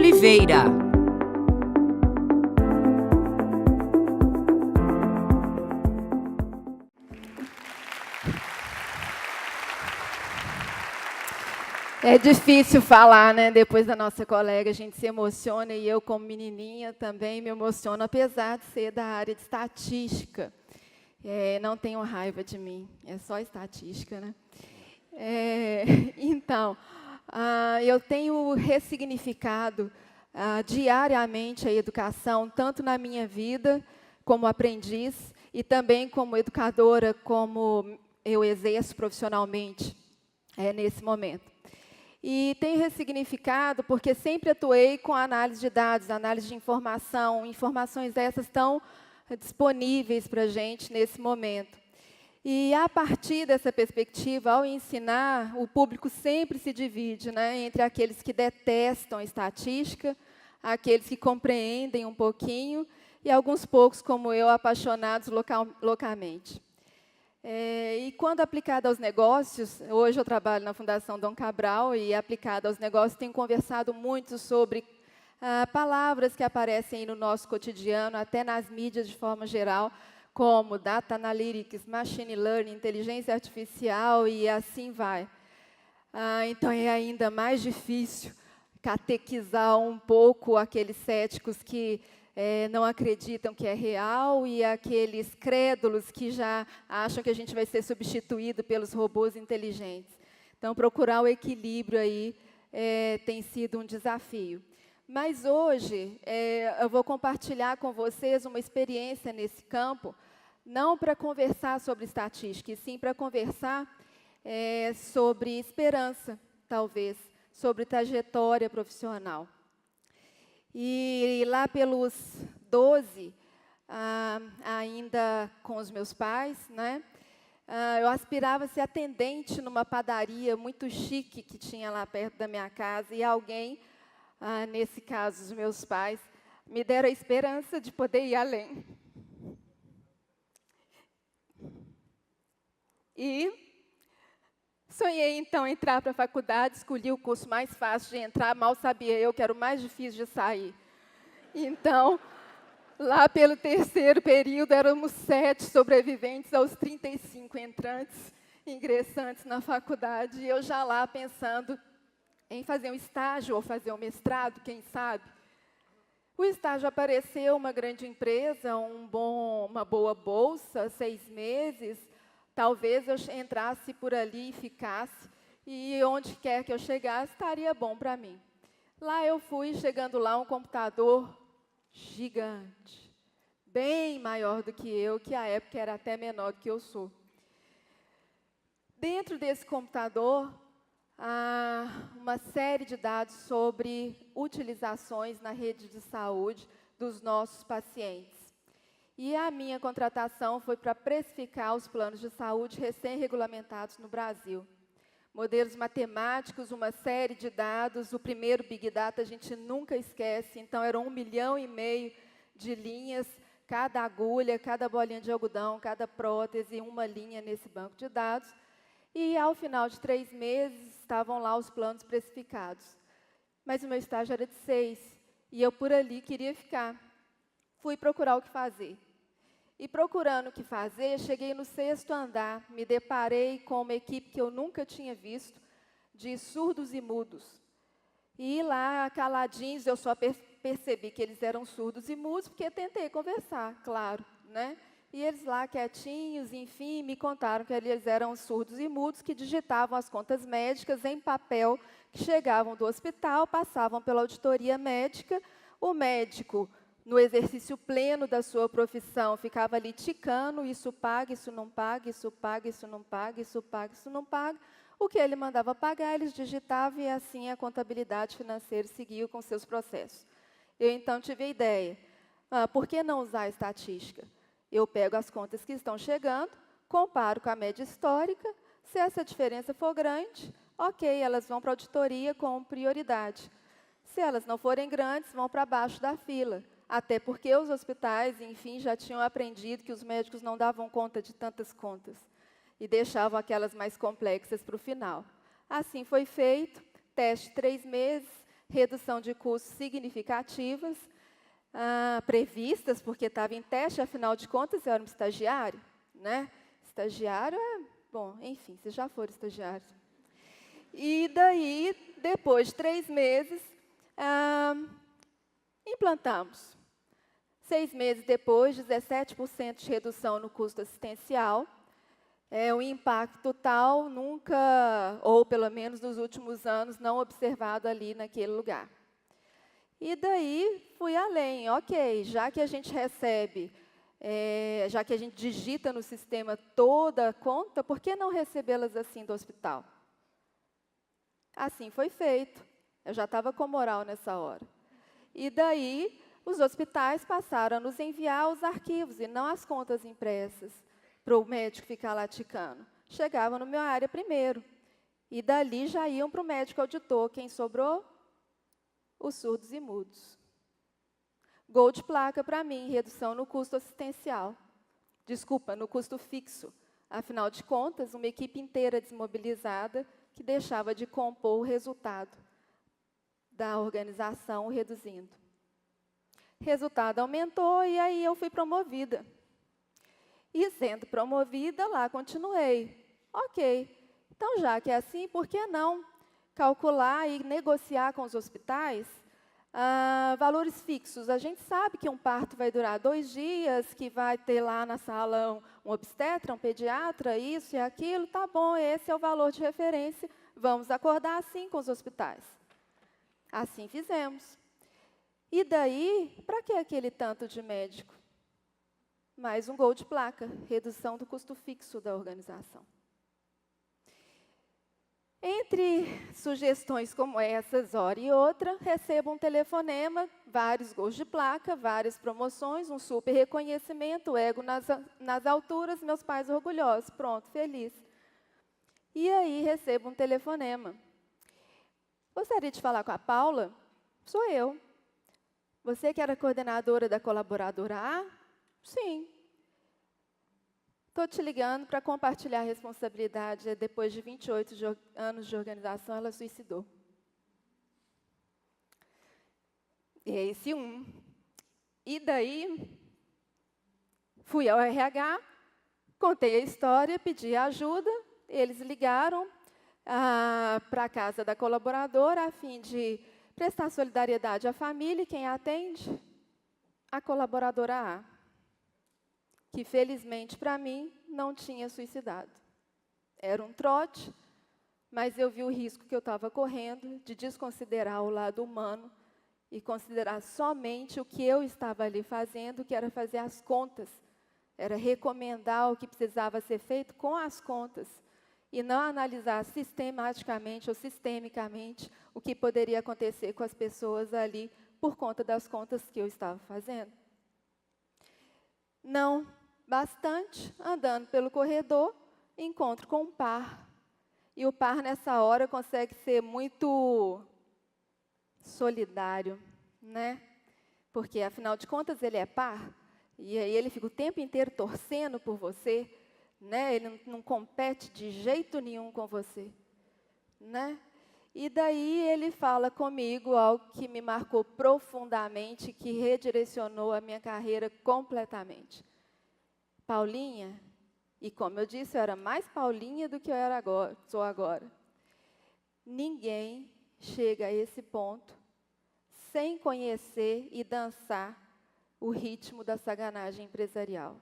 Oliveira. É difícil falar, né? Depois da nossa colega, a gente se emociona, e eu, como menininha, também me emociono, apesar de ser da área de estatística. Não tenham raiva de mim, é só estatística, né? Então, eu tenho ressignificado diariamente a educação, tanto na minha vida, como aprendiz, e também como educadora, como eu exerço profissionalmente nesse momento. E tenho ressignificado porque sempre atuei com análise de dados, análise de informação. Informações essas estão disponíveis para a gente nesse momento. E, a partir dessa perspectiva, ao ensinar, o público sempre se divide, né, entre aqueles que detestam a estatística, aqueles que compreendem um pouquinho, e alguns poucos, como eu, apaixonados loucamente. E quando aplicado aos negócios, hoje eu trabalho na Fundação Dom Cabral, e aplicado aos negócios, tenho conversado muito sobre palavras que aparecem aí no nosso cotidiano, até nas mídias de forma geral, como Data Analytics, Machine Learning, Inteligência Artificial, e assim vai. Então, é ainda mais difícil catequizar um pouco aqueles céticos que não acreditam que é real, e aqueles crédulos que já acham que a gente vai ser substituído pelos robôs inteligentes. Então, procurar o equilíbrio aí tem sido um desafio. Mas hoje, eu vou compartilhar com vocês uma experiência nesse campo, não para conversar sobre estatística, e sim para conversar sobre esperança, talvez, sobre trajetória profissional. E lá pelos 12, ainda com os meus pais, né, eu aspirava a ser atendente numa padaria muito chique que tinha lá perto da minha casa, e alguém, nesse caso os meus pais, me deram a esperança de poder ir além. E sonhei, então, entrar para a faculdade, escolhi o curso mais fácil de entrar, mal sabia eu que era o mais difícil de sair. Então, lá pelo terceiro período, éramos 7 sobreviventes aos 35 entrantes, ingressantes na faculdade, e eu já lá pensando em fazer um estágio ou fazer um mestrado, quem sabe. O estágio apareceu, uma grande empresa, uma boa bolsa, 6 meses, talvez eu entrasse por ali e ficasse, e onde quer que eu chegasse, estaria bom para mim. Lá eu fui, chegando lá, um computador gigante, bem maior do que eu, que à época era até menor do que eu sou. Dentro desse computador, há uma série de dados sobre utilizações na rede de saúde dos nossos pacientes. E a minha contratação foi para precificar os planos de saúde recém-regulamentados no Brasil. Modelos matemáticos, uma série de dados, o primeiro Big Data a gente nunca esquece, então eram 1,5 milhão de linhas, cada agulha, cada bolinha de algodão, cada prótese, uma linha nesse banco de dados. E, ao final de 3 meses, estavam lá os planos precificados. Mas o meu estágio era de 6, e eu por ali queria ficar. Fui procurar o que fazer. E, procurando o que fazer, cheguei no 6º andar, me deparei com uma equipe que eu nunca tinha visto, de surdos e mudos. E lá, caladinhos, eu só percebi que eles eram surdos e mudos, porque tentei conversar, claro, né? E eles lá, quietinhos, enfim, me contaram que eles eram surdos e mudos, que digitavam as contas médicas em papel, que chegavam do hospital, passavam pela auditoria médica, o médico, no exercício pleno da sua profissão, ficava ali ticando, isso paga, isso não paga, isso paga, isso não paga, isso paga, isso não paga. O que ele mandava pagar, eles digitavam, e assim a contabilidade financeira seguiu com seus processos. Eu, então, tive a ideia, por que não usar a estatística? Eu pego as contas que estão chegando, comparo com a média histórica, se essa diferença for grande, ok, elas vão para a auditoria com prioridade. Se elas não forem grandes, vão para baixo da fila. Até porque os hospitais, enfim, já tinham aprendido que os médicos não davam conta de tantas contas e deixavam aquelas mais complexas para o final. Assim foi feito, teste 3 meses, redução de custos significativas, previstas, porque estava em teste, afinal de contas, eu era um estagiário, né? Estagiário bom, enfim, vocês já foram estagiários. E daí, depois de 3 meses, implantamos. 6 meses depois, 17% de redução no custo assistencial. Um impacto tal nunca, ou pelo menos nos últimos anos, não observado ali naquele lugar. E daí, fui além. Ok, já que a gente recebe, já que a gente digita no sistema toda a conta, por que não recebê-las assim do hospital? Assim foi feito. Eu já estava com moral nessa hora. E daí, os hospitais passaram a nos enviar os arquivos e não as contas impressas para o médico ficar lá ticando. Chegavam na minha área primeiro. E dali já iam para o médico auditor. Quem sobrou? Os surdos e mudos. Gol de placa para mim, redução no custo assistencial. Desculpa, no custo fixo. Afinal de contas, uma equipe inteira desmobilizada que deixava de compor o resultado da organização, reduzindo. Resultado aumentou e aí eu fui promovida. E sendo promovida, lá continuei. Ok, então já que é assim, por que não calcular e negociar com os hospitais valores fixos? A gente sabe que um parto vai durar 2 dias, que vai ter lá na sala um obstetra, um pediatra, isso e aquilo, tá bom, esse é o valor de referência, vamos acordar assim com os hospitais. Assim fizemos. E daí, para que aquele tanto de médico? Mais um gol de placa, redução do custo fixo da organização. Entre sugestões como essas, hora e outra, recebo um telefonema, vários gols de placa, várias promoções, um super reconhecimento, ego nas alturas, meus pais orgulhosos, pronto, feliz. E aí recebo um telefonema. Gostaria de falar com a Paula? Sou eu. Você que era coordenadora da colaboradora A? Sim. Estou te ligando para compartilhar a responsabilidade. Depois de 28 anos de organização, ela suicidou. E é esse um. E daí, fui ao RH, contei a história, pedi ajuda, eles ligaram para a casa da colaboradora a fim de prestar solidariedade à família, e quem atende? A colaboradora A, que felizmente para mim não tinha suicidado. Era um trote, mas eu vi o risco que eu estava correndo de desconsiderar o lado humano e considerar somente o que eu estava ali fazendo, que era fazer as contas, era recomendar o que precisava ser feito com as contas, e não analisar sistematicamente ou sistemicamente o que poderia acontecer com as pessoas ali por conta das contas que eu estava fazendo. Não bastante, andando pelo corredor, encontro com um par. E o par, nessa hora, consegue ser muito solidário, né? Porque, afinal de contas, ele é par, e aí ele fica o tempo inteiro torcendo por você, né? Ele não compete de jeito nenhum com você, né? E daí ele fala comigo algo que me marcou profundamente, que redirecionou a minha carreira completamente. Paulinha, e como eu disse, eu era mais Paulinha do que eu era agora, sou agora. Ninguém chega a esse ponto sem conhecer e dançar o ritmo da sacanagem empresarial.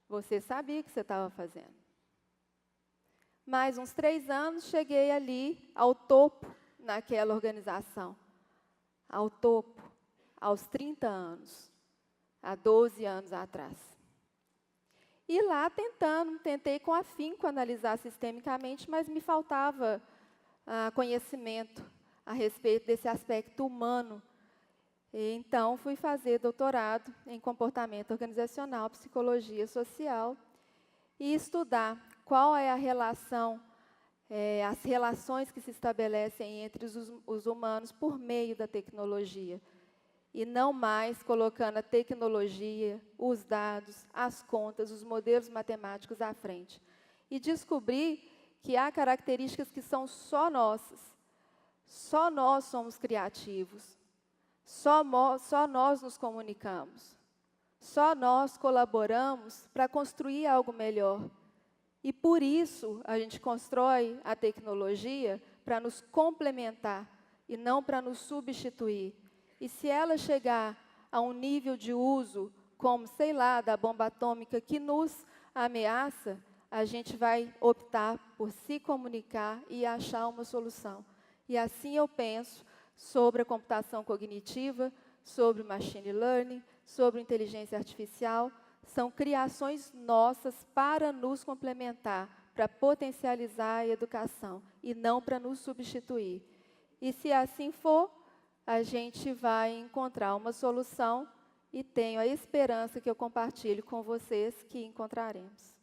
Você sabia o que você estava fazendo. Mais uns 3 anos, cheguei ali ao topo naquela organização. Ao topo, aos 30 anos, há 12 anos atrás. E lá tentei com afinco analisar sistemicamente, mas me faltava conhecimento a respeito desse aspecto humano. E, então, fui fazer doutorado em comportamento organizacional, psicologia social, e estudar qual é a relação, as relações que se estabelecem entre os humanos por meio da tecnologia. E não mais colocando a tecnologia, os dados, as contas, os modelos matemáticos à frente. E descobri que há características que são só nossas. Só nós somos criativos. Só nós nos comunicamos. Só nós colaboramos para construir algo melhor. E por isso a gente constrói a tecnologia para nos complementar e não para nos substituir. E se ela chegar a um nível de uso, como, sei lá, da bomba atômica que nos ameaça, a gente vai optar por se comunicar e achar uma solução. E assim eu penso sobre a computação cognitiva, sobre o machine learning, sobre inteligência artificial. São criações nossas para nos complementar, para potencializar a educação e não para nos substituir. E se assim for, a gente vai encontrar uma solução e tenho a esperança que eu compartilho com vocês que encontraremos.